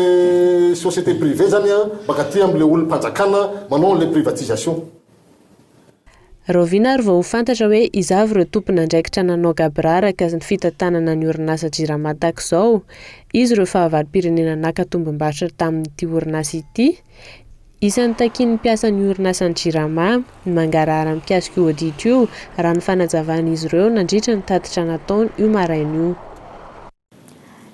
société privée zany a baka ty am'le olom-panjakana manao an'le privatisation. Rovina ary vao ho fantatra hoe izavy ireo tompona andraikitra nanao gabraraka ny fitantanana ny orinasa Jirama tak'izao, izy ireo fahavalo-pirenena naka-tombom-barotra tamin'ity orinasa ity. Isan'ny takiany mpiasa ny orinasa ny Jirama ny mangarahara mikasika io audit io raha ny fanajavan'izy ireo nandritra ny tatitra nataony io maraina io.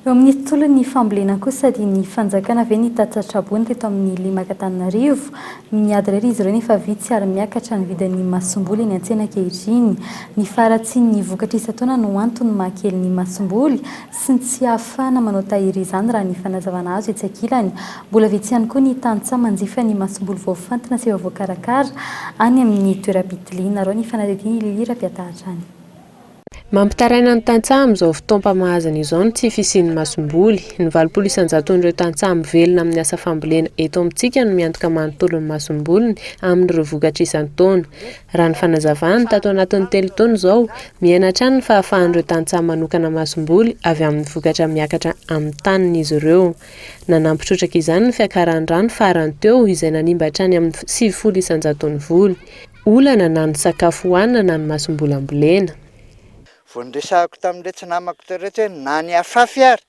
Eo amin'ny tontolon'ny fambolena kosa dia ny fanjakana ve ny tatsatrabony teto amin'ny Limangatananarivo miady irery izy ireo nefa vitsy ary miakatra ny vidin'ny masomboly eny an-tsena ankehitriny. Ny faratsian'ny vokatra isan-taona no antony mahakely ny masomboly sy ny tsy ahafahana manao tahiry izany raha ny fanazavana azo etsy ankilany. Mbola vitsy ihany koa ny tantsaha manjifa ny masomboly voafantina sy voakarakara any amin'ny toeram-pitiliana rao ny fanadihadiana Lira-Piatahatra any. Mampitaraina ny tantsaha amin'izao fotoam-pamahazana izao ny tsy fisian'ny masomboly. Ny 700 ireo tantsaha mivelona amin'ny asa fambolena eto amintsika no miantoka manontolo ny masomboliny amin'ireo vokatra isan-taona. Raha ny fanazavana tato anatin'ny 3 taona izao, miaina hatrany ny fahafahan'ireo tantsaha manokana masomboly avy amin'ny vokatra miakatra amin'ny tanin'izy ireo. Nanampitrotraka izany ny fiakaran'ny rano farany teo izay nanimba hatrany amin'ny 700 voly. Olana na ny sakafo hohanina na ny masomboly ambolena. Vondresahako tamin'ireo tsy namako rehetra hoe na ny afafy ary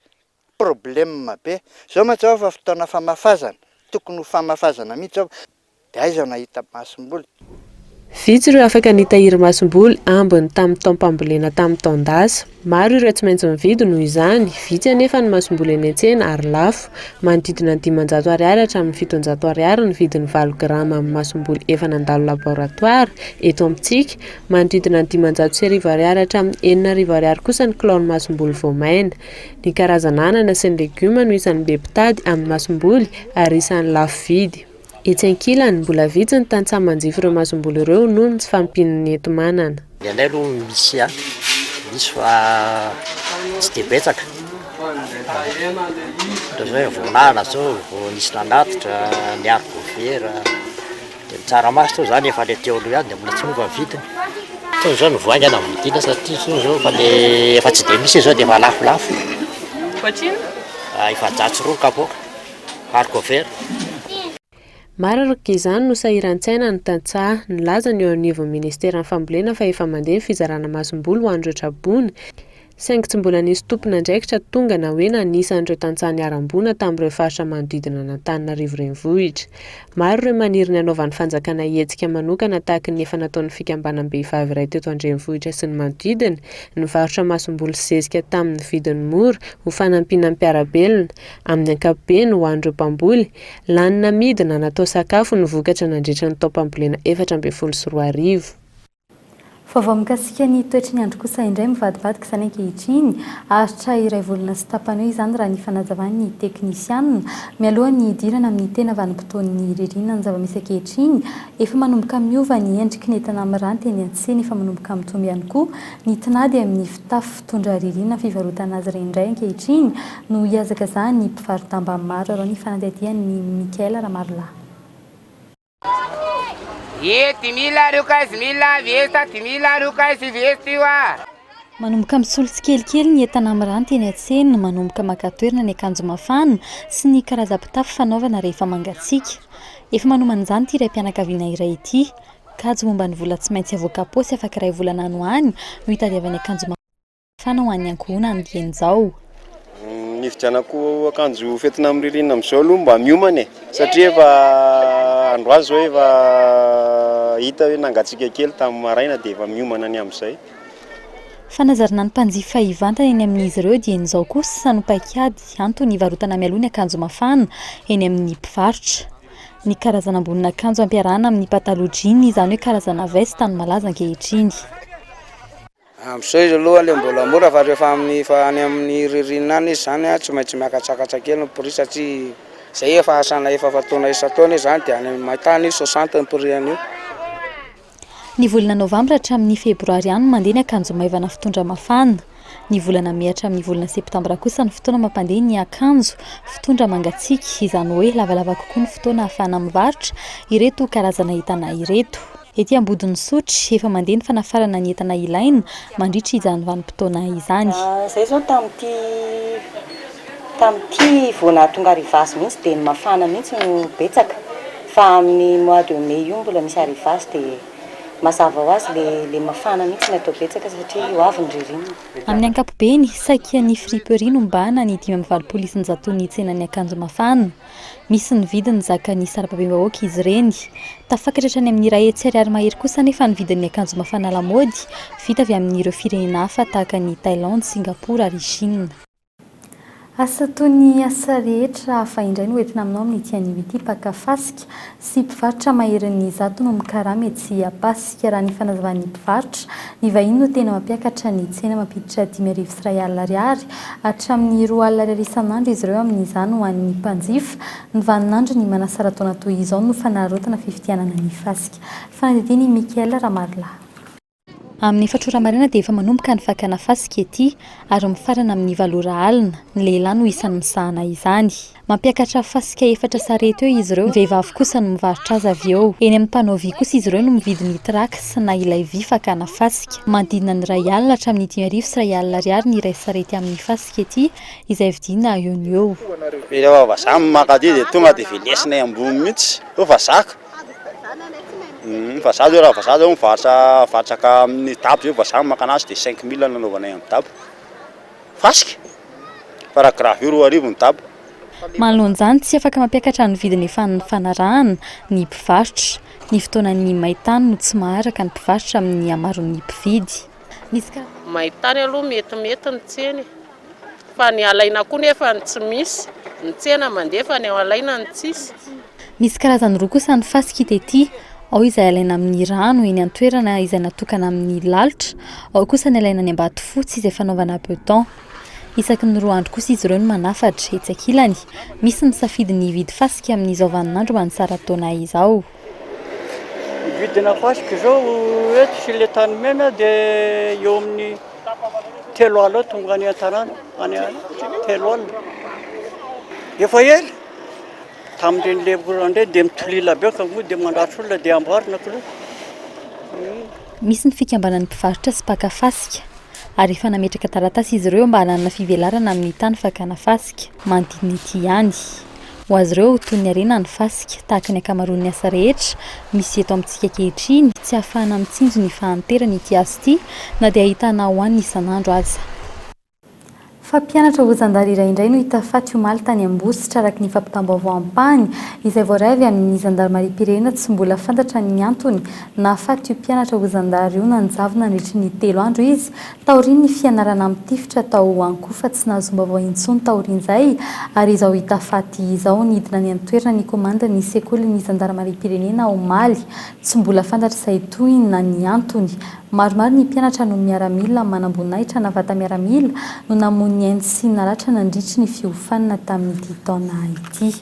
problème be. Zao mazao fa fotoana famafazana, tokony ho famafazana mihitsy zao. Dia aiza nahita masomboly. Vitsy ireo afaka nitahiry masomboly ambiny tamin'ny taom-pambolena tamin'ny taon-dasa. Maro ireo tsy maintsy mividy noho izany. Vitsy anefa ny masomboly eny an-tsena ary lafo. Manodidina ny 500 ariary hatramin'ny 700 ariary ny vidin'ny 20 grama amin'ny masomboly efa nandalo laboratoire eto amintsika. Manodidina ny 500 ariary hatramin'ny 400 ariary kosa ny kilao masomboly voamaina. Ny karazana anana sy ny legioma no isan'ny be mpitady amin'ny masomboly ary isan'ny lafo vidy. Etsy ankilany mbola vitsy ny tantsaha manjifa ireo masomboly ireo noho ny tsy fampin'ny eto manana. Anay aloha misy fa tsy dia betsaka. Ohatra zao vonana zao, nisy nanatitra, ny haricot-vera, dia ny tsaramaso tao zany efa ilay teo aloha ihany dia mbola tsy mova vidiny. Tao zao ny voaingana vidina satria zao fa ilay efa tsy dia misy zao dia efa lafolafo. Efa 100 kapoaka, haricot-vera. Maro araka izany no sahiran-tsaina ny tantsaha. Nilaza ny eo anivon'ny ministera ny fambolena fa efa mandeha ny fizarana masomboly ho an'ireo trabona. Saingy tsy mbola nisy tompona andraikitra tonga na hoe nanisan'ireo tantsaha niarambona tamin'ireo faritra manodidina n'Antananarivo renivohitra. Maro ireo maniry ny hanaovan'ny fanjakana hetsika manokana tahaka ny efa nataon'ny fikambanam-behivavy iray teto an-drenivohitra sy ny manodidina. Nivarotra masomboly zezika tamin'ny vidiny mora ho fanampiana ny mpiarabelona. Amin'ny ankapobeny ho an'ireo mpamboly, lanina midina natao sakafo ny vokatra nandritra ny taom-pambolena 424. Vaovao mikasika ny toetry ny andro kosa indray mivadibadika izany ankehitriny, ahitra iray volana sy tapany hoe izany raha ny fanazavan'ny teknisianina mialoha ny idirana amin'ny tena vanim-potoan'ny ririnina ny zava-misy ankehitriny, efa manomboka miova ny endriky ny entana miranty eny an-tsena, efa manomboka mitombo ihany koa ny tinady amin'ny fitafy fitondra ririnina fivarotana azy ireny indray ankehitriny no hiazaka izany ny mpivarotamba maro arao ny fanadihadian'ny Mikaela Ramarla. Manomboka misolo tsikelikely ny entana miranty eny an-tsena, manomboka maka-toerana ny akanjo mafana sy ny karazam-pitafy fanaovana rehefa mangatsiaka. Efa manomana izany ity raim-pianakaviana iray ity. Kajo momba ny vola tsy maintsy avoaka posy afaka iray volana any ho any no hitadiavany akanjo mafana ho an'ny ankohona amin'izao. Ny fijanako akanjo fetina amin'ny ririnina amin'izao aloha mba miomana satria efa andro azy zao efa hita hoe nangatsiaka kely tamin'ny maraina dia efa miomana ny amin'izay. Fanazarana ny mpanjifa hivantana eny amin'izy ireo dia izao kosa no paikady antony hivarotana mialoha ny akanjo mafana eny amin'ny mpivarotra. Ny karazana ambonin'akanjo ampiarahana amin'ny pataloha jean izany hoe karazana veste no malaza ankehitriny. Amin'izao izy aloha ilay mbola mora fa rehefa any amin'ny ririnina any izy zany tsy maintsy miakatsakatra kely ny prix satria izay efa asana efa fataona isan-taona izany dia any amin'ny maintany 60 ny prix an'io. Ny volana novambra hatramin'ny febroary any mandeha ny akanjo maivana fitondra mafana. Ny volana may hatramin'ny volana septambra kosa ny fotoana mampandeha ny akanjo fitondra mangatsiaka, izany hoe lavalava kokoa ny fotoana ahafahana mivarotra ireto karazana entana ireto. Ety ambodin'ny sotry efa mandeha ny fanafarana ny entana ilaina mandritra izany vanim-potoana izany. Zay zao tamin'ity voana tonga rivasy mihitsy dia mafana mihitsy no betsaka, fa amin'ny mois de mai io mbola misy arivasy dia mazava ho azy le mafana mihitsy ny atao betsaka satria io avy ny ririnina. Amin'ny ankapobeny saika ny friperie no mbana ny 5.7 ny tsenan'ny akanjo mafana. Misy ny vidiny zaka ny sarababem-bahoaka izy ireny. Tafakatra hatrany amin'ny iray hetsy ariary mahery kosa nefa ny vidin'ny akanjo mafana lamaody vita avy amin'ireo firenena hafa tahaka ny Thaïlande, Singapour ary Chine. Asa toy ny asa rehetra hafa indray no entina aminao amin'ny tian'io ity pakafasika sy mpivarotra maherin'ny zato no mikarama etsy Pasika raha ny fanazavany mpivarotra. Ny vahiny no tena mampiakatra ny tsena mampiditra 5,000 ariary hatramin'ny 2 alina isan'andro izy ireo amin'izany ho an'ny mpanjifa. Ny vaninandro ny manasara taona toy izao no fanarotana fifidianana ny fasika. Fanadidiny Mikael Ramarla. Amin'ny fatrora marina dia efa manomboka ny fakana fasika ety ary mifarana amin'ny 7 alina. Ny lehilahy no isan'ny misahana izany. Mampiakatra fasika 4 sarety eo izy ireo, vehivavy kosa no mivarotra azy avy eo. Eny amin'ny mpanao vy kosa izy ireo no mividy ny traka sy na ilay vy fakana fasika. Manodidina ny 2 alina hatramin'ny 5,000 ariary ny iray sarety amin'ny fasika ety izay vidina eo ny eo. Rehefa vazaha makaty dia tonga dia velesina ambony mihitsy, eo vazaka. Vazaha raha vazaha zao mivarotraka amin'ny dabo zay vazaha makanazy dia 5,000 nanaovanay amin'ny dabo. Fasika. Fa raha gravure 2,000 ny dabo. Manoloan'izany tsy afaka mampiakatra ny vidiny efa ny fanarahana ny mpivarotra. Ny fotoanan'ny maintany no tsy maharaka ny mpivarotra amin'ny hamaroan'ny mpividy. Maintany aloha metimety ny tsena, fa ny alaina koa nefa tsy misy, ny tsena mandeha fa ny alaina ny tsisy. Misy karazany roa kosa ny fasika ety. Ao izay alaina amin'ny rano eny an-toerana izay natokana amin'ny lalitra, ao kosa ny alaina any Ambatofotsy izay fanaovana peloton. Isaky ny 2 andro kosa izy ireo no manafatra etsy ankilany. Misy ny safidy ny vidy fasika amin'izao vaninandro manisara taona izao. Vidina fasika zao eto sy le tany mena dia eo amin'ny 3 alina tonga any an-tanàna, any 3 alina. Efa ela. Tamin'ireny lehibolandreny dia mitolila be ka moa dia mandratra olona dia amboarina koa. Misy ny fikambanan'ny mpivarotra sy pakafasika ary efa nametraka taratasy izy ireo mba hanana fivelarana amin'ny tany fakana fasika manodidina ety ihany. Ho azy ireo toy ny arena ny fasika tahaka ny akamaroan'ny asa rehetra misy eto amintsika ankehitriny tsy ahafahana mitsinjo ny fahanterana ity asa ity na dia ahitana ho an'ny isan'andro aza. Fa mpianatra Ozandary iray indray no hita faty omaly tany Ambositra araka ny fampitam-baovao ampany izay voaravy amin'ny zandarmarim-pirenena tsy mbola fantatra ny antony na faty io mpianatra Ozandary io nanjavona nandritra ny 3 andro izy. Taoriny ny fianarana mitifitra tao ankofa tsy nahazoam-baovao intsony taorin'izay ary izao hita faty izao nidina ny antoerana ny komanda ny sekolin'ny zandarmarim-pirenena omaly tsy mbola fantatra izay toy na ny antony. Maromaro ny mpianatra no miaramila manambonahitra na vata miaramila no namono ny ainy sy nalatra nandritry ny fiofanana tamin'ity taona ity.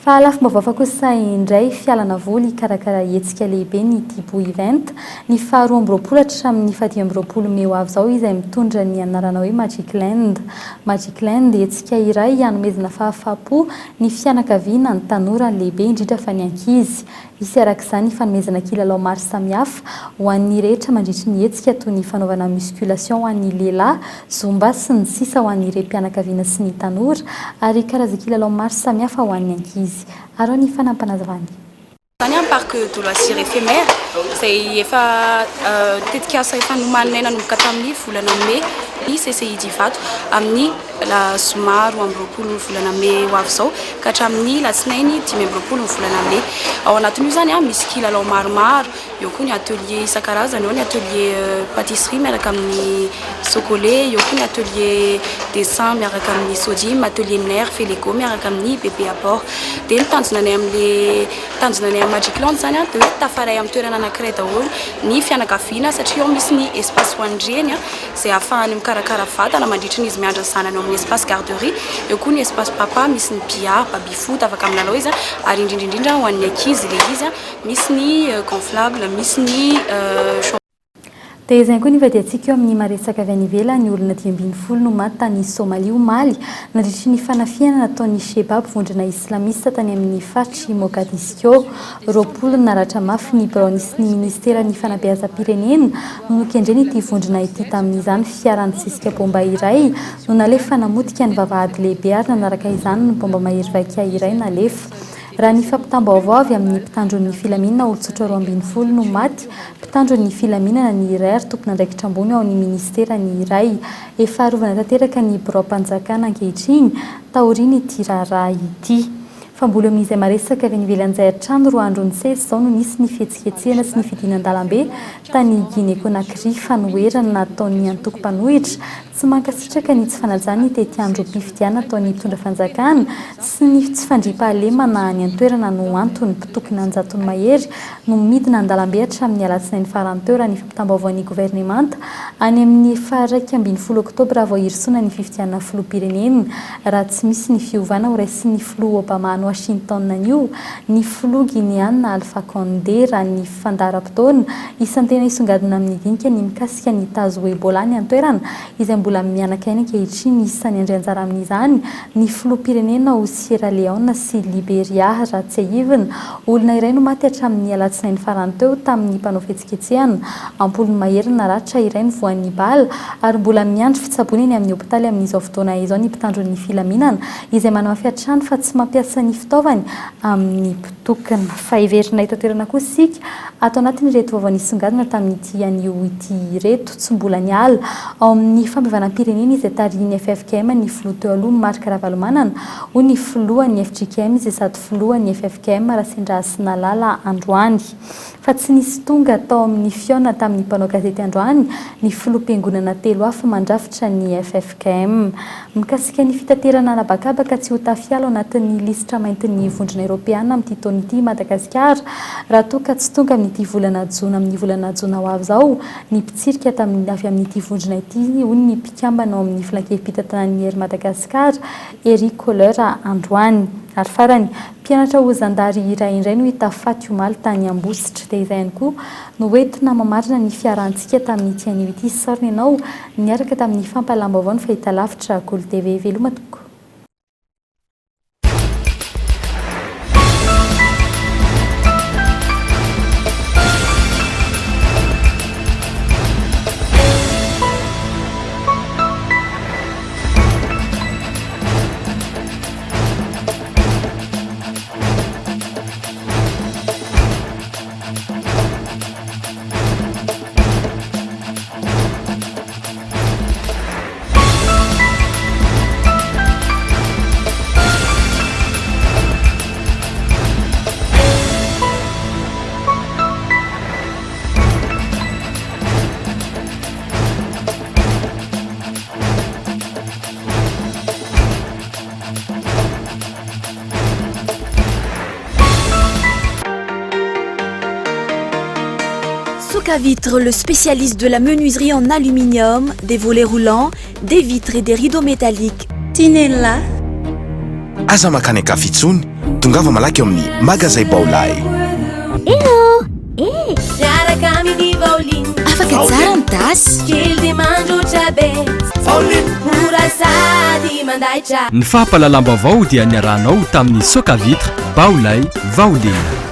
Fa lafim-baovao kosa indray fialana voly karakara hetsika lehibe ny tipo event ny faha 12 hatramin'ny 15 May ho avy zao izay mitondra ny anarana hoe Magic Land. Magic Land hetsika iray hanomezana fahafapo ny fianakaviana ny tanora lehibe indrindra fa ny ankizy. Isy arak'izany fanomezana kilalao maro samihafa ho an'ny rehetra mandritry ny hetsika toy ny fanaovana musculation ho an'ny lehilahy, zumba sy ny sisa ho an'ireo mpianakaviana sy ny tanora ary karazan-kilalao maro samihafa ho an'ny ankizy. Ary ny fanampanazavany. Tany amin'ny parc de loisirs éphémère izay efa tetika asa efa nomaninaina nanomboka tamin'ny volana May ny CCI Divato amin'ny zoma 12 volana May ho avy izao ka hatramin'ny latsinainy 15 volana May. Ao anatin'io zany misy kilalao maromaro, eo koa ny atelier isan-karazany, eo ny atelier pâtisserie miaraka amin'ny socolé eo koa ny atelier dessin miaraka amin'ny sodim atelier nerf felego miaraka amin'ny bébé apport dia ny tanjonany amin'ny magic land zany a dia hoe tafaray amin'ny toerana anankiray daholo ny fianakaviana satria eo misy ny espace hoandreny a izay ahafahany mikarakara vatana mandritra ny izy miandra ny zanany eo amin'ny espace garderie eo koa ny espace papa misy ny billard baby foot afaka amin'lalao izy ary indrindrindrindra ho an'ny ankizy le izy misy ny gonflable misy ny dia izany koa ny vadiantsika eo amin'ny maresaka avy any ivelany ny olona 10 no maty tany Somalia omaly nandritry ny fanafiana nataon'ny shebab vondrona islamista tany amin'ny faritry Mogadiscio 20 naratra mafy ny braonisy ny ministeran'ny fanabeazam-pirenena no nokendreny ity vondrona ity tamin'izany fiarany sisika bomba iray no nalefa namotika ny vavahady lehibe ary nanaraka izany ny bomba mahery vaika iray nalefa raha ny fampitam-baovao avy amin'ny mpitandron'ny filaminana olon-tsotra 12 no maty mpitandron'ny filaminana ny iray ary tompona andraikitra ambony ao amin'ny ministera ny iray efa arovana tanteraka ny birao-mpanjakana ankehitriny taoriany ity raharaha ity fa mbola amin'izay maresaka avy nivelan'izay hatrany 2 andro ny sesy izao no nisy ny fihetsiketsehana sy ny fidinan-dalambe tany Guinée Conakry fanoherana nataon'ny antoko-mpanohitra tsy mankasitraka ny tsy fanajany tety andro mpifidiana ataon'ny mpitondra fanjakana sy ny tsy fandriam-pahalemana ny antoerana no antony mpitokona anjatony mahery no midina an-dalambe hatramin'ny alatsinainy farany teo raha ny fampitam-baovaon'ny gouvernemanta any amin'ny 1 oktobra vao irisoana ny fifidianana filoham-pirenena raha tsy misy ny fiovana ho raisin'ny filoha Obama no Washington anio ny filoha Guinéana Alpha Condé raha ny fandaharam-potoana isan-tena isongadina amin'ny dinika ny mikasika ny tazo Ebola ny antoerana izay mbola mianakaina ankehitriny isan'ny andray anjara amin'izany ny filoham-pirenena ho Sierra Leone sy Liberia raha tsy ahivina olona iray no maty hatramin'ny alatsinainy farany teo tamin'ny mpanao fihetsiketsehana ampolony maherina ratra iray ny voan'ny bala ary mbola miandry fitsaboana eny amin'ny hopitaly amin'izao fotoana izao ny mpitandron'ny filaminana izay manao fiatrano fa tsy mampiasa ny fitaovany amin'ny mpitokana fa iverina itaterana koa sika atao anatin'ny reto vaovao nisongadina tamin'ity anio ity reto tsy mbola ny ala ao amin'ny fampivanam-pirenena izay tariny FFKM ny filoha teo aloha Marc Ravalomanana ho ny filohan'ny FGKM izay sady filohan'ny FFKM Rasindra Sinalala androany fa tsy nisy tonga tao amin'ny fiona tamin'ny mpanao gazety androany ny filoham-piangonana 3 hafa mandrafitra ny FFKM mikasika ny fitaterana arabakabaka tsy ho tafiala ao anatin'ny lisitra maintin'ny vondrona Europeana amin'ity taona ity Madagasikara raha toa ka tsy tonga amin'ity volana Jona amin'ny volana Jona ho avy izao ny mpitsirika tamin'ny avy amin'ity vondrona ity ho ny mpikambana ao amin'ny filankevi-pitantanan'ny ery Madagasikara ery Couleur androany ary farany mpianatra ho zandary iray indray no hita faty omaly tany Ambositra dia izay ihany koa no hoentina mamarina ny fiarantsika tamin'ity anio ity soriny ianao niaraka tamin'ny fampalambaovao ny fahita lavitra KOLO TV veloma toko. Vitre, le spécialiste de la menuiserie en aluminium, des volets roulants, des vitres et des rideaux métalliques. Tinella. Aza makany akafitsony, tongava malaky amin'ny magasin Baolay. Hello. Miaraka amin'ny Baolin. Afaka tsara mitasy. Kely dia mandroatra be. Baolin. Mora sady mandaitra. Ny fahapalalamba vao dia niarahanao tamin'ny Soka Vitre, Baolay, Vaolin.